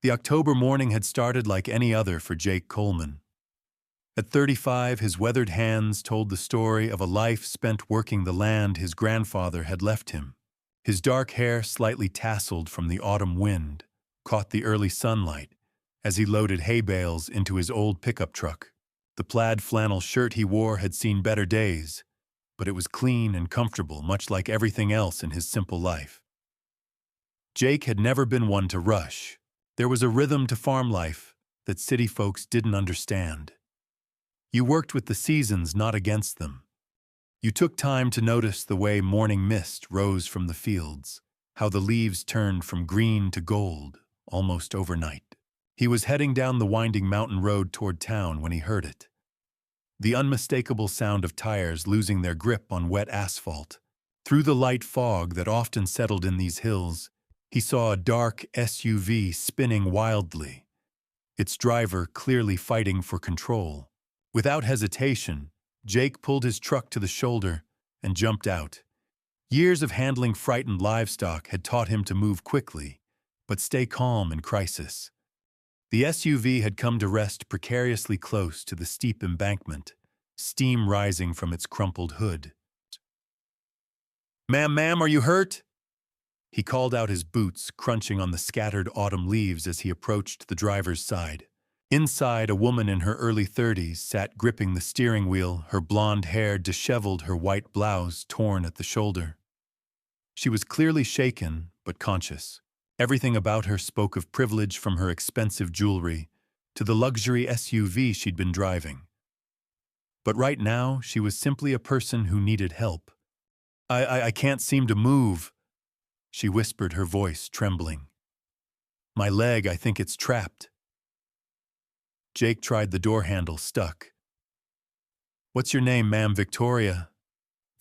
The October morning had started like any other for Jake Coleman. At 35, his weathered hands told the story of a life spent working the land his grandfather had left him. His dark hair, slightly tasseled from the autumn wind, caught the early sunlight as he loaded hay bales into his old pickup truck. The plaid flannel shirt he wore had seen better days, but it was clean and comfortable, much like everything else in his simple life. Jake had never been one to rush. There was a rhythm to farm life that city folks didn't understand. You worked with the seasons, not against them. You took time to notice the way morning mist rose from the fields, how the leaves turned from green to gold, almost overnight. He was heading down the winding mountain road toward town when he heard it. The unmistakable sound of tires losing their grip on wet asphalt. Through the light fog that often settled in these hills, he saw a dark SUV spinning wildly, its driver clearly fighting for control. Without hesitation, Jake pulled his truck to the shoulder and jumped out. Years of handling frightened livestock had taught him to move quickly, but stay calm in crisis. The SUV had come to rest precariously close to the steep embankment, steam rising from its crumpled hood. Ma'am, are you hurt?" He called out, his boots crunching on the scattered autumn leaves as he approached the driver's side. Inside, a woman in her early 30s sat gripping the steering wheel, her blonde hair disheveled, her white blouse torn at the shoulder. She was clearly shaken, but conscious. Everything about her spoke of privilege, from her expensive jewelry to the luxury SUV she'd been driving. But right now, she was simply a person who needed help. I can't seem to move," she whispered, her voice trembling. "My leg, I think it's trapped." Jake tried the door handle, stuck. "What's your name, ma'am?" "Victoria."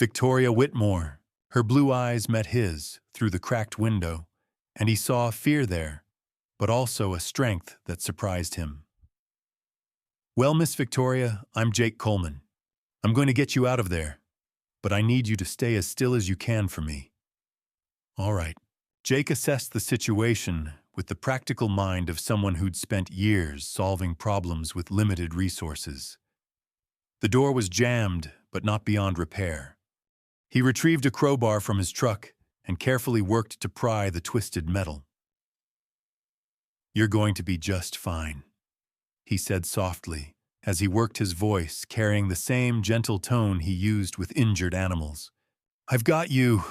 "Victoria Whitmore." Her blue eyes met his through the cracked window, and he saw fear there, but also a strength that surprised him. "Well, Miss Victoria, I'm Jake Coleman. I'm going to get you out of there, but I need you to stay as still as you can for me." "All right." Jake assessed the situation with the practical mind of someone who'd spent years solving problems with limited resources. The door was jammed, but not beyond repair. He retrieved a crowbar from his truck and carefully worked to pry the twisted metal. "You're going to be just fine," he said softly, as he worked his voice, carrying the same gentle tone he used with injured animals. "I've got you."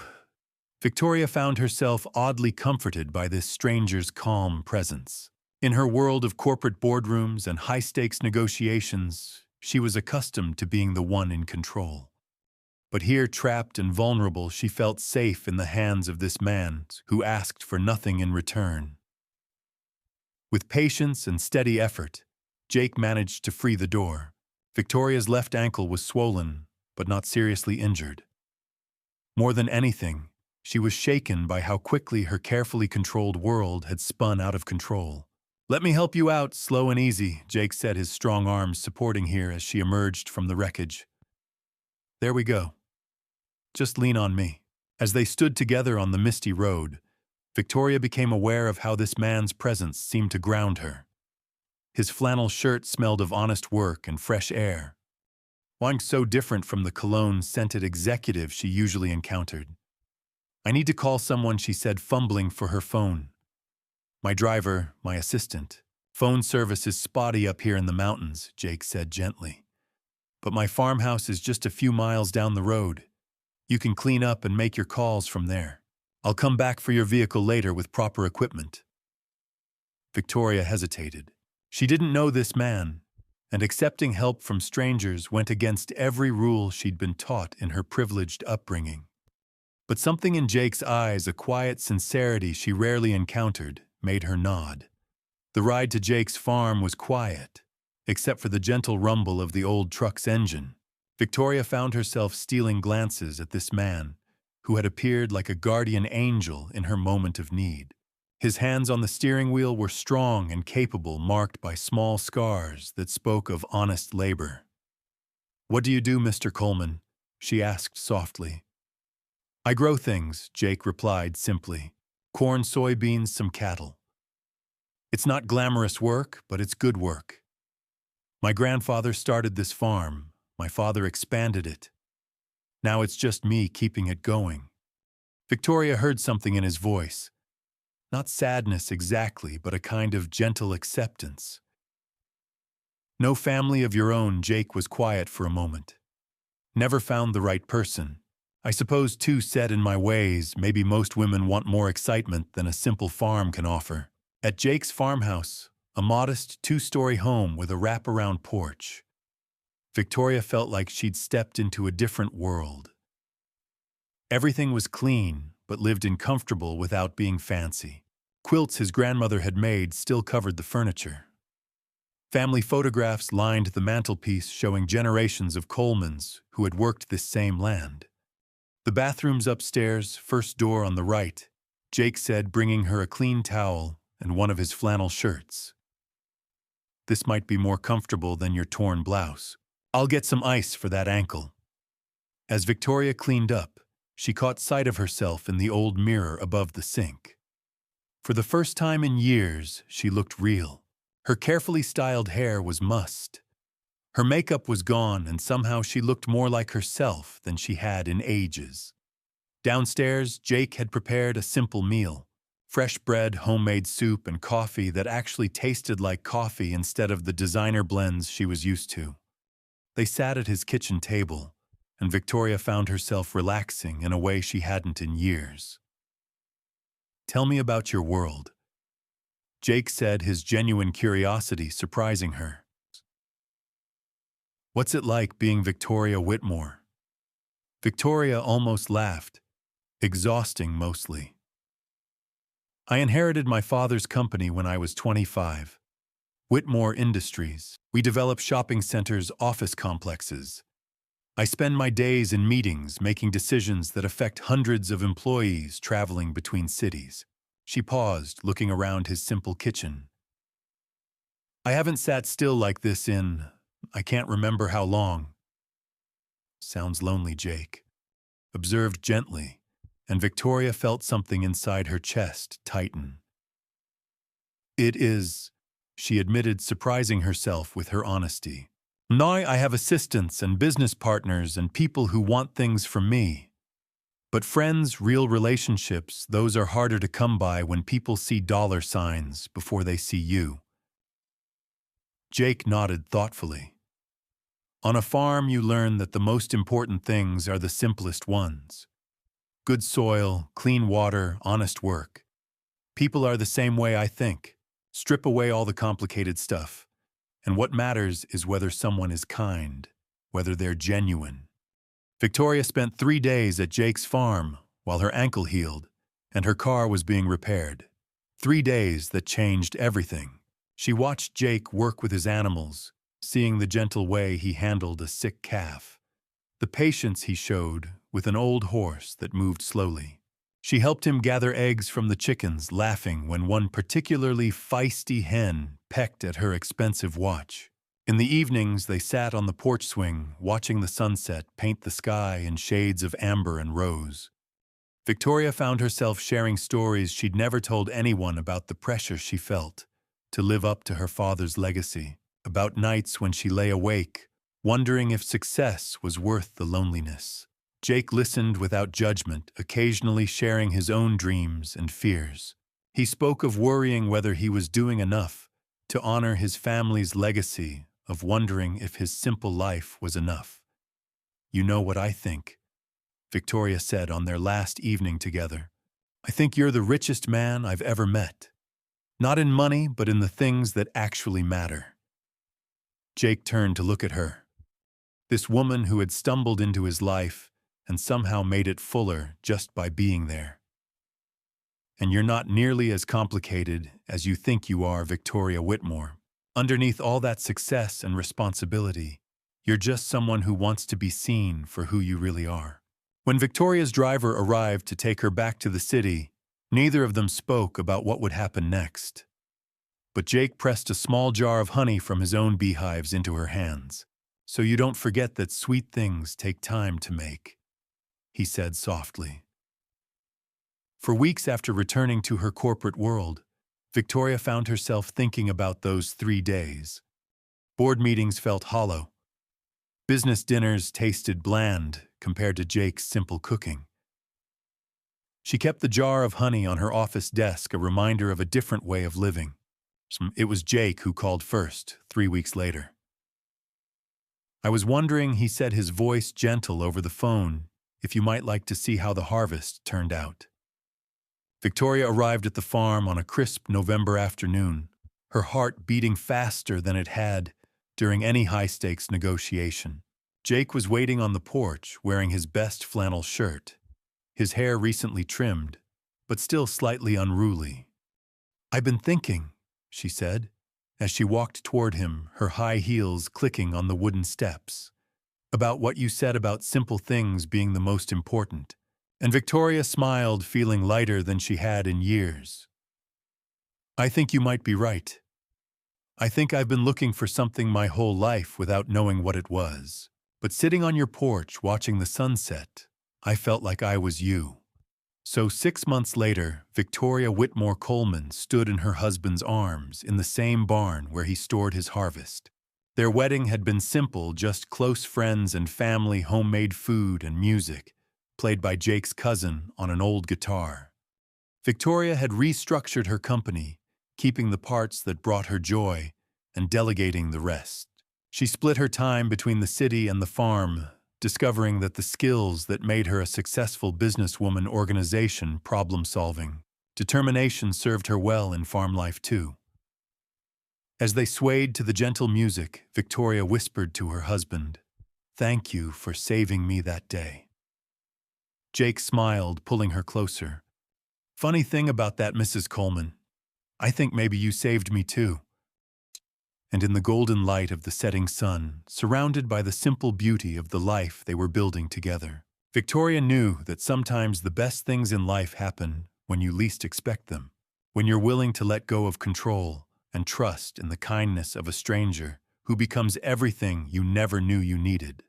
Victoria found herself oddly comforted by this stranger's calm presence. In her world of corporate boardrooms and high-stakes negotiations, she was accustomed to being the one in control. But here, trapped and vulnerable, she felt safe in the hands of this man who asked for nothing in return. With patience and steady effort, Jake managed to free the door. Victoria's left ankle was swollen, but not seriously injured. More than anything, she was shaken by how quickly her carefully controlled world had spun out of control. "Let me help you out, slow and easy," Jake said, his strong arms supporting her as she emerged from the wreckage. "There we go. Just lean on me." As they stood together on the misty road, Victoria became aware of how this man's presence seemed to ground her. His flannel shirt smelled of honest work and fresh air, one so different from the cologne-scented executive she usually encountered. "I need to call someone," she said, fumbling for her phone. "My driver, my assistant. Phone service is spotty up here in the mountains," Jake said gently. "But my farmhouse is just a few miles down the road. You can clean up and make your calls from there. I'll come back for your vehicle later with proper equipment." Victoria hesitated. She didn't know this man, and accepting help from strangers went against every rule she'd been taught in her privileged upbringing. But something in Jake's eyes, a quiet sincerity she rarely encountered, made her nod. The ride to Jake's farm was quiet, except for the gentle rumble of the old truck's engine. Victoria found herself stealing glances at this man, who had appeared like a guardian angel in her moment of need. His hands on the steering wheel were strong and capable, marked by small scars that spoke of honest labor. "What do you do, Mr. Coleman?" she asked softly. "I grow things," Jake replied simply. "Corn, soybeans, some cattle." It's not glamorous work, but it's good work. My grandfather started this farm. My father expanded it. Now it's just me keeping it going. Victoria heard something in his voice. Not sadness exactly, but a kind of gentle acceptance. No family of your own. Jake was quiet for a moment. Never found the right person. I suppose too set in my ways, maybe most women want more excitement than a simple farm can offer. At Jake's farmhouse, a modest two-story home with a wraparound porch, Victoria felt like she'd stepped into a different world. Everything was clean, but lived in comfortable without being fancy. Quilts his grandmother had made still covered the furniture. Family photographs lined the mantelpiece showing generations of Colemans who had worked this same land. The bathroom's upstairs, first door on the right, Jake said, bringing her a clean towel and one of his flannel shirts. This might be more comfortable than your torn blouse. I'll get some ice for that ankle. As Victoria cleaned up, she caught sight of herself in the old mirror above the sink. For the first time in years, she looked real. Her carefully styled hair was mussed. Her makeup was gone, and somehow she looked more like herself than she had in ages. Downstairs, Jake had prepared a simple meal. Fresh bread, homemade soup, and coffee that actually tasted like coffee instead of the designer blends she was used to. They sat at his kitchen table, and Victoria found herself relaxing in a way she hadn't in years. "Tell me about your world," Jake said, his genuine curiosity surprising her. "What's it like being Victoria Whitmore?" Victoria almost laughed. "Exhausting mostly. I inherited my father's company when I was 25. Whitmore Industries. We develop shopping centers, office complexes. I spend my days in meetings making decisions that affect hundreds of employees traveling between cities." She paused, looking around his simple kitchen. "I haven't sat still like this I can't remember how long." "Sounds lonely," Jake observed gently, and Victoria felt something inside her chest tighten. "It is," she admitted, surprising herself with her honesty. "Now I have assistants and business partners and people who want things from me. But friends, real relationships, those are harder to come by when people see dollar signs before they see you." Jake nodded thoughtfully. "On a farm, you learn that the most important things are the simplest ones. Good soil, clean water, honest work. People are the same way, I think. Strip away all the complicated stuff. And what matters is whether someone is kind, whether they're genuine." Victoria spent 3 days at Jake's farm while her ankle healed and her car was being repaired. 3 days that changed everything. She watched Jake work with his animals, seeing the gentle way he handled a sick calf, the patience he showed with an old horse that moved slowly. She helped him gather eggs from the chickens, laughing when one particularly feisty hen pecked at her expensive watch. In the evenings, they sat on the porch swing, watching the sunset paint the sky in shades of amber and rose. Victoria found herself sharing stories she'd never told anyone about the pressure she felt to live up to her father's legacy, about nights when she lay awake, wondering if success was worth the loneliness. Jake listened without judgment, occasionally sharing his own dreams and fears. He spoke of worrying whether he was doing enough to honor his family's legacy, of wondering if his simple life was enough. "You know what I think," Victoria said on their last evening together. "I think you're the richest man I've ever met. Not in money, but in the things that actually matter." Jake turned to look at her. This woman who had stumbled into his life and somehow made it fuller just by being there. "And you're not nearly as complicated as you think you are, Victoria Whitmore. Underneath all that success and responsibility, you're just someone who wants to be seen for who you really are." When Victoria's driver arrived to take her back to the city, neither of them spoke about what would happen next. But Jake pressed a small jar of honey from his own beehives into her hands. "So you don't forget that sweet things take time to make," he said softly. For weeks after returning to her corporate world, Victoria found herself thinking about those 3 days. Board meetings felt hollow. Business dinners tasted bland compared to Jake's simple cooking. She kept the jar of honey on her office desk, a reminder of a different way of living. It was Jake who called first, 3 weeks later. "I was wondering," he said, his voice gentle over the phone, "if you might like to see how the harvest turned out." Victoria arrived at the farm on a crisp November afternoon, her heart beating faster than it had during any high-stakes negotiation. Jake was waiting on the porch, wearing his best flannel shirt, his hair recently trimmed, but still slightly unruly. "I've been thinking," she said, as she walked toward him, her high heels clicking on the wooden steps, "about what you said about simple things being the most important." And Victoria smiled, feeling lighter than she had in years. "I think you might be right. I think I've been looking for something my whole life without knowing what it was. But sitting on your porch watching the sunset, I felt like I was you." So 6 months later, Victoria Whitmore Coleman stood in her husband's arms in the same barn where he stored his harvest. Their wedding had been simple, just close friends and family, homemade food and music, played by Jake's cousin on an old guitar. Victoria had restructured her company, keeping the parts that brought her joy and delegating the rest. She split her time between the city and the farm, discovering that the skills that made her a successful businesswoman, organization, problem-solving, determination, served her well in farm life too. As they swayed to the gentle music, Victoria whispered to her husband, "Thank you for saving me that day." Jake smiled, pulling her closer. "Funny thing about that, Mrs. Coleman. I think maybe you saved me too." And in the golden light of the setting sun, surrounded by the simple beauty of the life they were building together, Victoria knew that sometimes the best things in life happen when you least expect them, when you're willing to let go of control and trust in the kindness of a stranger who becomes everything you never knew you needed.